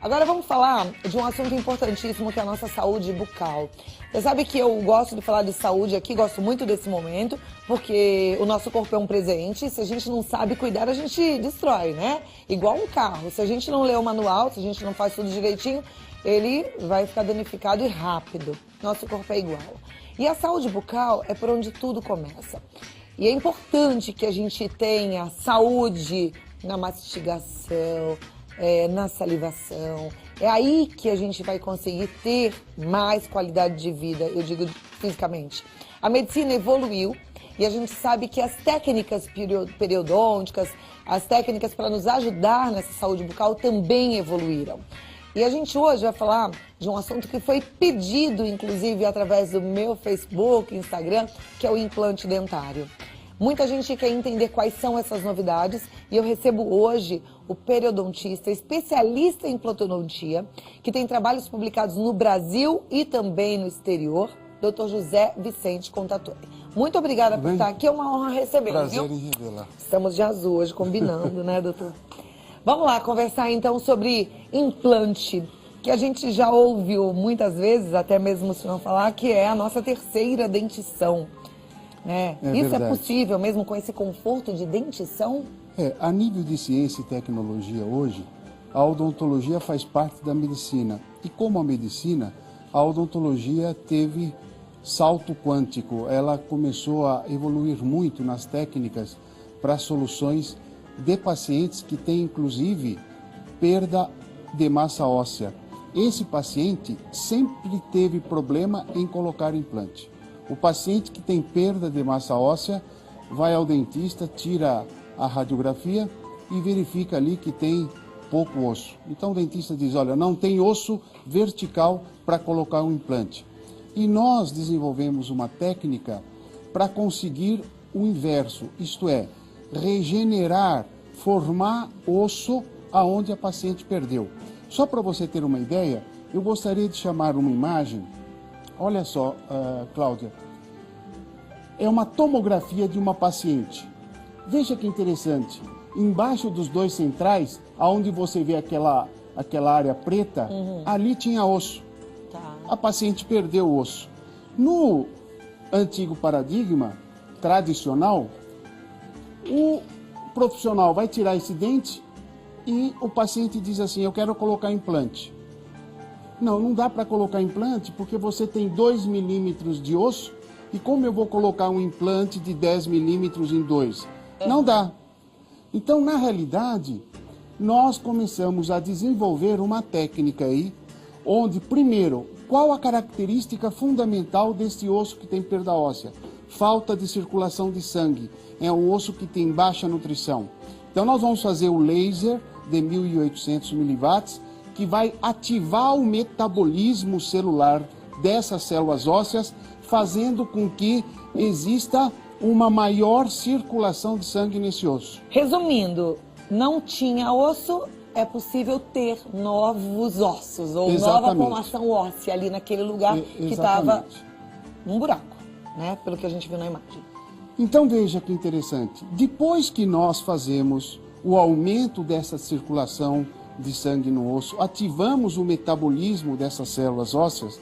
Agora vamos falar de um assunto importantíssimo que é a nossa saúde bucal. Você sabe que eu gosto de falar de saúde aqui, gosto muito desse momento, porque o nosso corpo é um presente, se a gente não sabe cuidar, a gente destrói, né? Igual um carro, se a gente não lê o manual, se a gente não faz tudo direitinho, ele vai ficar danificado e rápido. Nosso corpo é igual. E a saúde bucal é por onde tudo começa. E é importante que a gente tenha saúde na mastigação, na salivação. É aí que a gente vai conseguir ter mais qualidade de vida, eu digo fisicamente. A medicina evoluiu e a gente sabe que as técnicas periodônticas, as técnicas para nos ajudar nessa saúde bucal também evoluíram. E a gente hoje vai falar de um assunto que foi pedido, inclusive, através do meu Facebook, Instagram, que é o implante dentário. Muita gente quer entender quais são essas novidades e eu recebo hoje o periodontista, especialista em implantodontia, que tem trabalhos publicados no Brasil e também no exterior, Dr. José Vicente Contatore. Muito obrigada por estar aqui, é uma honra receber, Prazer viu? em revelar. Estamos de azul hoje, combinando, né, doutor? Vamos lá conversar então sobre implante, que a gente já ouviu muitas vezes, até mesmo o senhor falar, que é a nossa terceira dentição. Isso verdade. é possível mesmo com esse conforto de dentição? A nível de ciência e tecnologia hoje, a odontologia faz parte da medicina. E como a medicina, a odontologia teve salto quântico. Ela começou a evoluir muito nas técnicas para soluções de pacientes que têm, inclusive, perda de massa óssea. Esse paciente sempre teve problema em colocar implante. O paciente que tem perda de massa óssea vai ao dentista, tira a radiografia e verifica ali que tem pouco osso. Então o dentista diz, olha, não tem osso vertical para colocar um implante. E nós desenvolvemos uma técnica para conseguir o inverso, isto é, regenerar, formar osso aonde a paciente perdeu. Só para você ter uma ideia, eu gostaria de chamar uma imagem. Olha só, Cláudia, é uma tomografia de uma paciente. Veja que interessante, embaixo dos dois centrais, aonde você vê aquela área preta, ali tinha osso. Tá. A paciente perdeu o osso. No antigo paradigma tradicional, o profissional vai tirar esse dente e o paciente diz assim, eu quero colocar implante. Não dá para colocar implante porque você tem 2 milímetros de osso e como eu vou colocar um implante de 10 milímetros em 2? Não dá. Então, na realidade, nós começamos a desenvolver uma técnica aí, onde, primeiro, qual a característica fundamental desse osso que tem perda óssea? Falta de circulação de sangue. É um osso que tem baixa nutrição. Então, nós vamos fazer o laser de 1800 miliwatts, que vai ativar o metabolismo celular dessas células ósseas, fazendo com que exista uma maior circulação de sangue nesse osso. Resumindo, não tinha osso, é possível ter novos ossos, ou Exatamente. nova formação óssea ali naquele lugar que estava num buraco, né? Pelo que a gente viu na imagem. Então veja que interessante, depois que nós fazemos o aumento dessa circulação de sangue no osso, ativamos o metabolismo dessas células ósseas,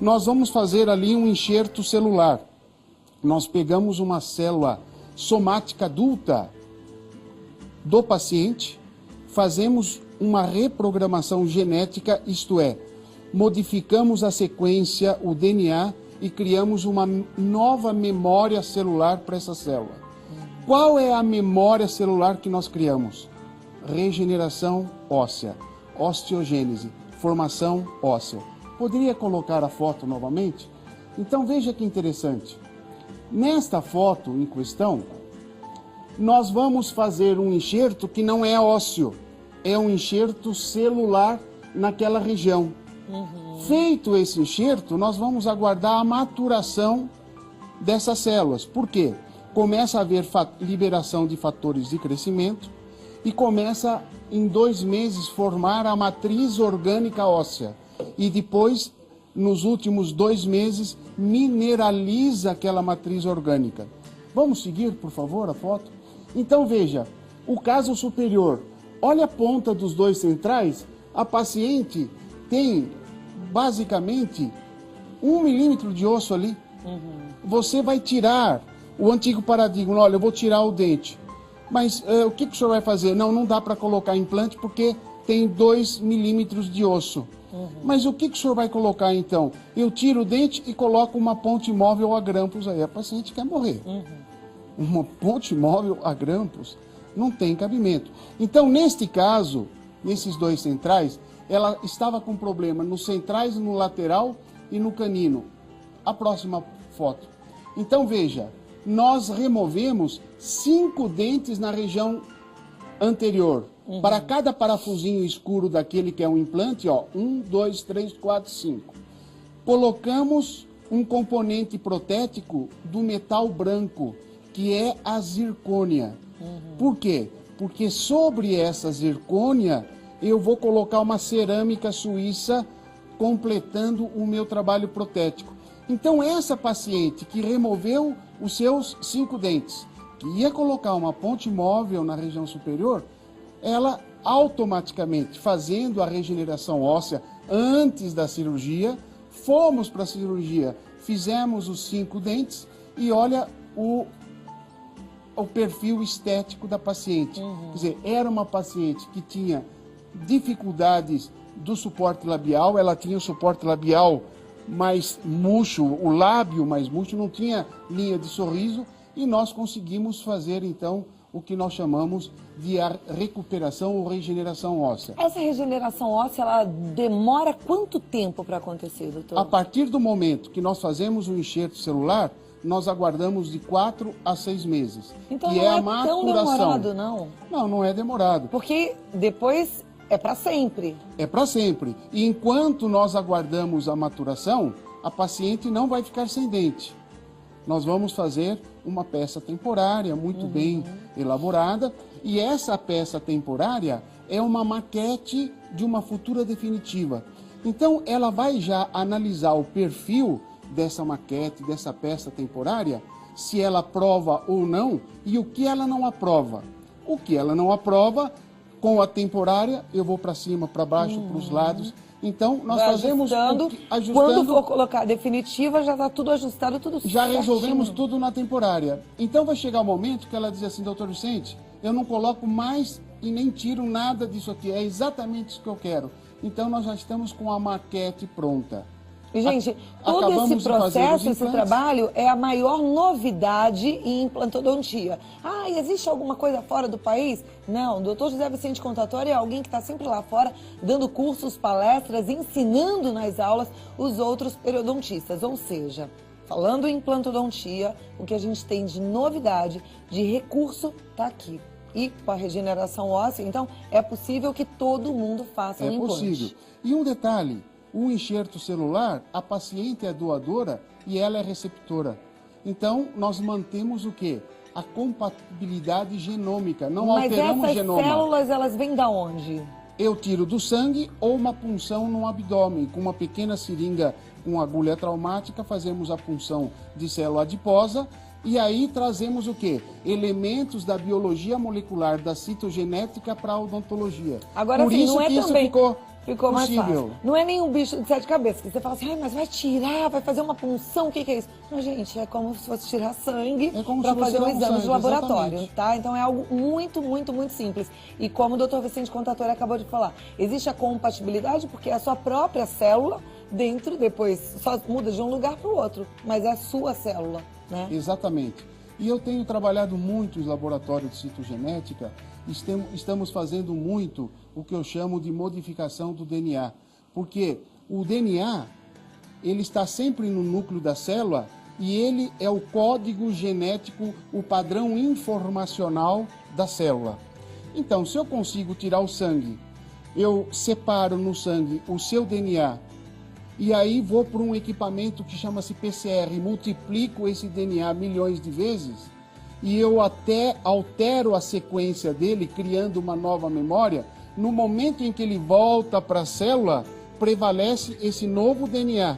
nós vamos fazer ali um enxerto celular. Nós pegamos uma célula somática adulta do paciente, fazemos uma reprogramação genética, isto é, modificamos a sequência, o DNA, e criamos uma nova memória celular para essa célula. Qual é a memória celular que nós criamos? Regeneração óssea, osteogênese, formação óssea. Poderia colocar a foto novamente? Então veja que interessante. Nesta foto em questão, nós vamos fazer um enxerto que não é ósseo, é um enxerto celular naquela região. Feito esse enxerto, nós vamos aguardar a maturação dessas células. Por quê? Começa a haver liberação de fatores de crescimento e começa em 2 meses formar a matriz orgânica óssea. E depois, nos últimos 2 meses, mineraliza aquela matriz orgânica. Vamos seguir, por favor, a foto? Então veja, o caso superior, olha a ponta dos 2 centrais, a paciente tem basicamente 1 milímetro de osso ali. Você vai tirar o antigo paradigma, olha, eu vou tirar o dente. Mas o que o senhor vai fazer? Não dá para colocar implante porque tem 2 milímetros de osso. Mas o que o senhor vai colocar então? Eu tiro o dente e coloco uma ponte móvel a grampos aí. A paciente quer morrer. Uma ponte móvel a grampos não tem cabimento. Então, neste caso, nesses 2 centrais, ela estava com problema nos centrais, no lateral e no canino. A próxima foto. Então, veja, nós removemos 5 dentes na região anterior. Para cada parafusinho escuro daquele que é um implante, ó, 1, 2, 3, 4, 5. Colocamos um componente protético do metal branco, que é a zircônia. Por quê? Porque sobre essa zircônia eu vou colocar uma cerâmica suíça completando o meu trabalho protético. Então essa paciente que removeu os seus 5 dentes, que ia colocar uma ponte móvel na região superior, ela automaticamente, fazendo a regeneração óssea antes da cirurgia, fomos para a cirurgia, fizemos os 5 dentes e olha o perfil estético da paciente. Quer dizer, era uma paciente que tinha dificuldades do suporte labial, ela tinha o suporte labial mais murcho, o lábio mais murcho, não tinha linha de sorriso, e nós conseguimos fazer então o que nós chamamos de recuperação ou regeneração óssea. Essa regeneração óssea, ela demora quanto tempo para acontecer, doutor? A partir do momento que nós fazemos o enxerto celular, nós aguardamos de 4 a 6 meses. Então que não é a tão maturação. demorado, não? Não é demorado. Porque depois é para sempre. É para sempre. E enquanto nós aguardamos a maturação, a paciente não vai ficar sem dente. Nós vamos fazer uma peça temporária, muito bem elaborada, e essa peça temporária é uma maquete de uma futura definitiva. Então, ela vai já analisar o perfil dessa maquete, dessa peça temporária, se ela aprova ou não, e o que ela não aprova. O que ela não aprova, com a temporária, eu vou para cima, para baixo, para os lados. Então, nós fazemos ajustando. Quando for colocar a definitiva, já está tudo ajustado, tudo certinho. Já resolvemos tudo na temporária. Então, vai chegar o momento que ela diz assim, doutor Vicente, eu não coloco mais e nem tiro nada disso aqui. É exatamente isso que eu quero. Então, nós já estamos com a maquete pronta. E, gente, todo esse processo, esse trabalho, é a maior novidade em implantodontia. Ah, e existe alguma coisa fora do país? Não, o doutor José Vicente Contatori é alguém que está sempre lá fora, dando cursos, palestras, ensinando nas aulas os outros periodontistas. Ou seja, falando em implantodontia, o que a gente tem de novidade, de recurso, está aqui. E com a regeneração óssea, então, é possível que todo mundo faça um implante. É possível. E um detalhe, o enxerto celular, a paciente é doadora e ela é receptora. Então, nós mantemos o quê? A compatibilidade genômica, não alteramos o genoma. Mas essas células, elas vêm da onde? Eu tiro do sangue ou uma punção no abdômen. Com uma pequena seringa com agulha traumática, fazemos a punção de célula adiposa e aí trazemos o quê? Elementos da biologia molecular, da citogenética para a odontologia. Agora, por assim, isso não é que isso também... ficou mais possível. fácil. Não é nenhum bicho de 7 cabeças, que você fala assim, mas vai tirar, vai fazer uma punção, o que é isso? Não, gente, é como se fosse tirar sangue para fazer um exame de laboratório, exatamente. Tá? Então é algo muito, muito, muito simples. E como o doutor Vicente Contatori acabou de falar, existe a compatibilidade porque é a sua própria célula dentro, depois só muda de um lugar para o outro, mas é a sua célula, né? Exatamente. E eu tenho trabalhado muito em laboratório de citogenética, estamos fazendo muito o que eu chamo de modificação do DNA, porque o DNA, ele está sempre no núcleo da célula e ele é o código genético, o padrão informacional da célula. Então, se eu consigo tirar o sangue, eu separo no sangue o seu DNA e aí vou para um equipamento que chama-se PCR, multiplico esse DNA milhões de vezes e eu até altero a sequência dele, criando uma nova memória. No momento em que ele volta para a célula, prevalece esse novo DNA,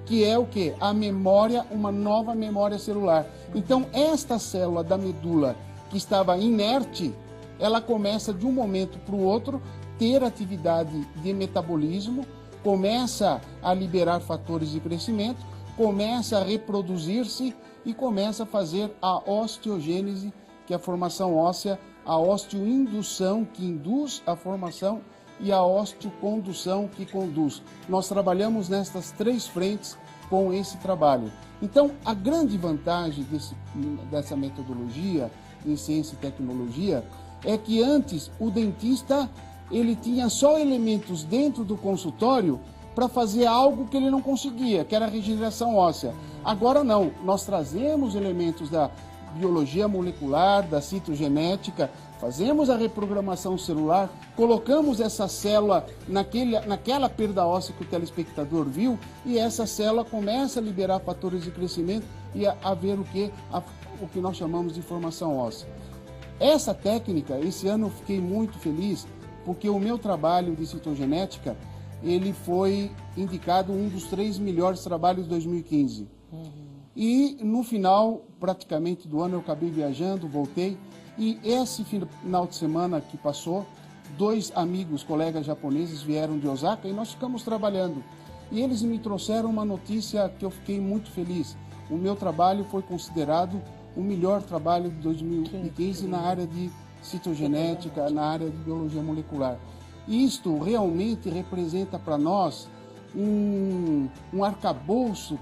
que é o quê? A memória, uma nova memória celular. Então, esta célula da medula que estava inerte, ela começa de um momento para o outro ter atividade de metabolismo, começa a liberar fatores de crescimento, começa a reproduzir-se e começa a fazer a osteogênese, que é a formação óssea, a osteoindução, que induz a formação, e a osteocondução, que conduz. Nós trabalhamos nestas 3 frentes com esse trabalho. Então, a grande vantagem dessa metodologia em ciência e tecnologia é que antes o dentista ele tinha só elementos dentro do consultório para fazer algo que ele não conseguia, que era a regeneração óssea. Agora não, nós trazemos elementos da biologia molecular, da citogenética, fazemos a reprogramação celular, colocamos essa célula naquela perda óssea que o telespectador viu, e essa célula começa a liberar fatores de crescimento e a haver o que nós chamamos de formação óssea. Essa técnica, esse ano eu fiquei muito feliz, porque o meu trabalho de citogenética, ele foi indicado um dos 3 melhores trabalhos de 2015. E no final, praticamente do ano, eu acabei viajando, voltei, e esse final de semana que passou, 2 amigos, colegas japoneses vieram de Osaka e nós ficamos trabalhando. E eles me trouxeram uma notícia que eu fiquei muito feliz. O meu trabalho foi considerado o melhor trabalho de 2015 na área de citogenética, na área de biologia molecular. Isto realmente representa para nós um arcabouço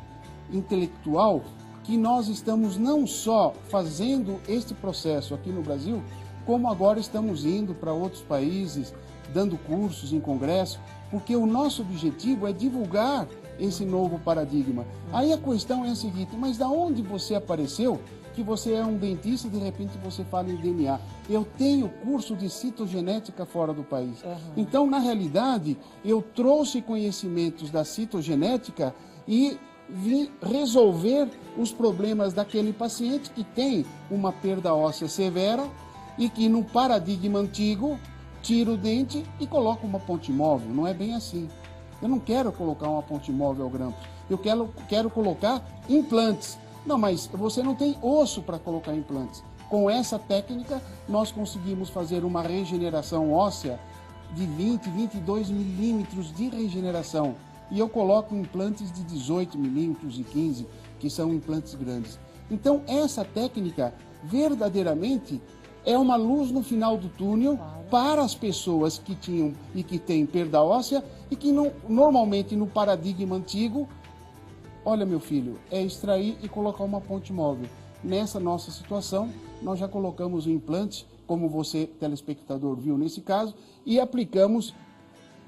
intelectual que nós estamos não só fazendo este processo aqui no Brasil, como agora estamos indo para outros países, dando cursos em congresso, porque o nosso objetivo é divulgar esse novo paradigma. Aí a questão é a seguinte, mas da onde você apareceu que você é um dentista e de repente você fala em DNA? Eu tenho curso de citogenética fora do país. Então, na realidade, eu trouxe conhecimentos da citogenética e vim resolver os problemas daquele paciente que tem uma perda óssea severa e que no paradigma antigo tira o dente e coloca uma ponte móvel. Não é bem assim. Eu não quero colocar uma ponte móvel ao grampo. Eu quero colocar implantes. Não, mas você não tem osso para colocar implantes. Com essa técnica, nós conseguimos fazer uma regeneração óssea de 20, 22 milímetros de regeneração. E eu coloco implantes de 18 milímetros e 15, que são implantes grandes. Então, essa técnica, verdadeiramente, é uma luz no final do túnel para as pessoas que tinham e que têm perda óssea e que normalmente no paradigma antigo, olha meu filho, é extrair e colocar uma ponte móvel. Nessa nossa situação, nós já colocamos o implante, como você, telespectador, viu nesse caso, e aplicamos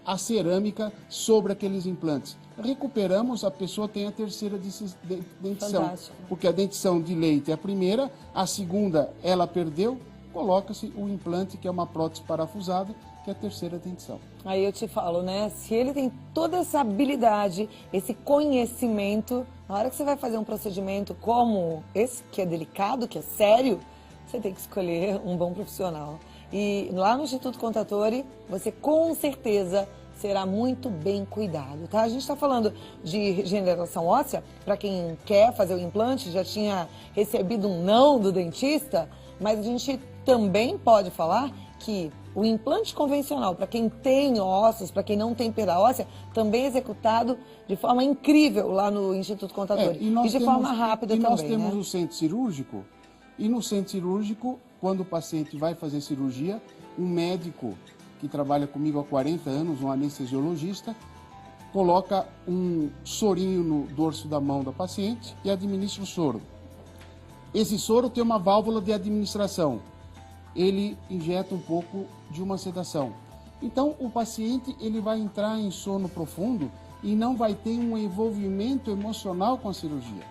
a cerâmica sobre aqueles implantes. Recuperamos, a pessoa tem a terceira dentição. Fantástico. Porque a dentição de leite é a primeira, a segunda ela perdeu, coloca-se o implante, que é uma prótese parafusada, que é a terceira dentição. Aí eu te falo, né? Se ele tem toda essa habilidade, esse conhecimento, na hora que você vai fazer um procedimento como esse, que é delicado, que é sério, você tem que escolher um bom profissional. E lá no Instituto Contatori, você com certeza será muito bem cuidado, tá? A gente está falando de regeneração óssea, para quem quer fazer o implante, já tinha recebido um não do dentista, mas a gente também pode falar que o implante convencional, para quem tem ossos, para quem não tem perda óssea, também é executado de forma incrível lá no Instituto Contatori. E de forma rápida também, nós temos né? o centro cirúrgico, e no centro cirúrgico, quando o paciente vai fazer cirurgia, um médico que trabalha comigo há 40 anos, um anestesiologista, coloca um sorinho no dorso da mão da paciente e administra o soro. Esse soro tem uma válvula de administração. Ele injeta um pouco de uma sedação. Então, o paciente ele vai entrar em sono profundo e não vai ter um envolvimento emocional com a cirurgia.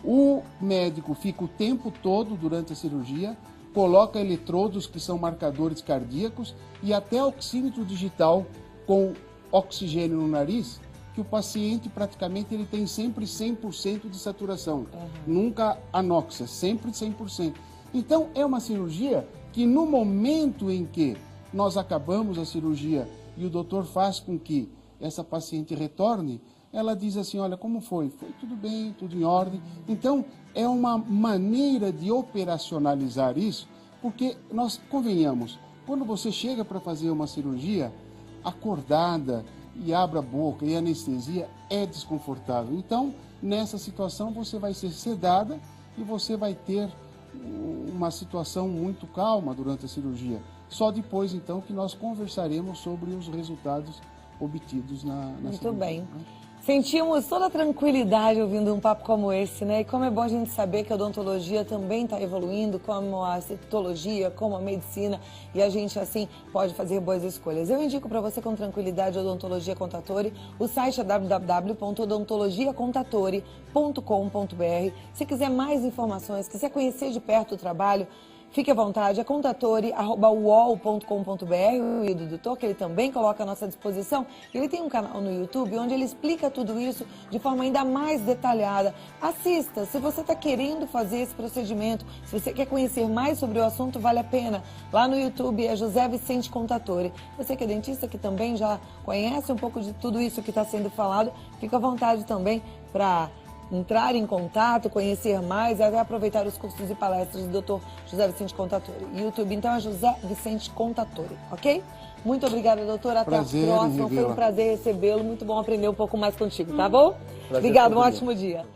O médico fica o tempo todo durante a cirurgia, coloca eletrodos que são marcadores cardíacos e até oxímetro digital com oxigênio no nariz, que o paciente praticamente ele tem sempre 100% de saturação. Nunca anóxia, sempre 100%. Então, é uma cirurgia que no momento em que nós acabamos a cirurgia e o doutor faz com que essa paciente retorne, ela diz assim, olha, como foi? Foi tudo bem, tudo em ordem. Então, é uma maneira de operacionalizar isso, porque nós convenhamos, Quando você chega para fazer uma cirurgia acordada e abre a boca e anestesia, é desconfortável. Então, nessa situação, você vai ser sedada e você vai ter uma situação muito calma durante a cirurgia. Só depois, então, que nós conversaremos sobre os resultados obtidos na Muito cirurgia. bem. Sentimos toda a tranquilidade ouvindo um papo como esse, né? E como é bom a gente saber que a odontologia também está evoluindo, como a citologia, como a medicina, e a gente, assim, pode fazer boas escolhas. Eu indico para você com tranquilidade a Odontologia Contatori. O site é www.odontologiacontatori.com.br. Se quiser mais informações, quiser conhecer de perto o trabalho, fique à vontade, é contatori@uol.com.br, o do doutor, que ele também coloca à nossa disposição. Ele tem um canal no YouTube onde ele explica tudo isso de forma ainda mais detalhada. Assista, se você está querendo fazer esse procedimento, se você quer conhecer mais sobre o assunto, vale a pena. Lá no YouTube é José Vicente Contatori. Você que é dentista, que também já conhece um pouco de tudo isso que está sendo falado, fica à vontade também para entrar em contato, conhecer mais e até aproveitar os cursos e palestras do Dr. José Vicente Contatori. YouTube, então, é José Vicente Contatori, ok? Muito obrigada, doutor. Até Prazer, a próxima. Foi um revê-la. prazer recebê-lo. Muito bom aprender um pouco mais contigo, tá bom? Prazer Obrigado, um todo meu. ótimo dia.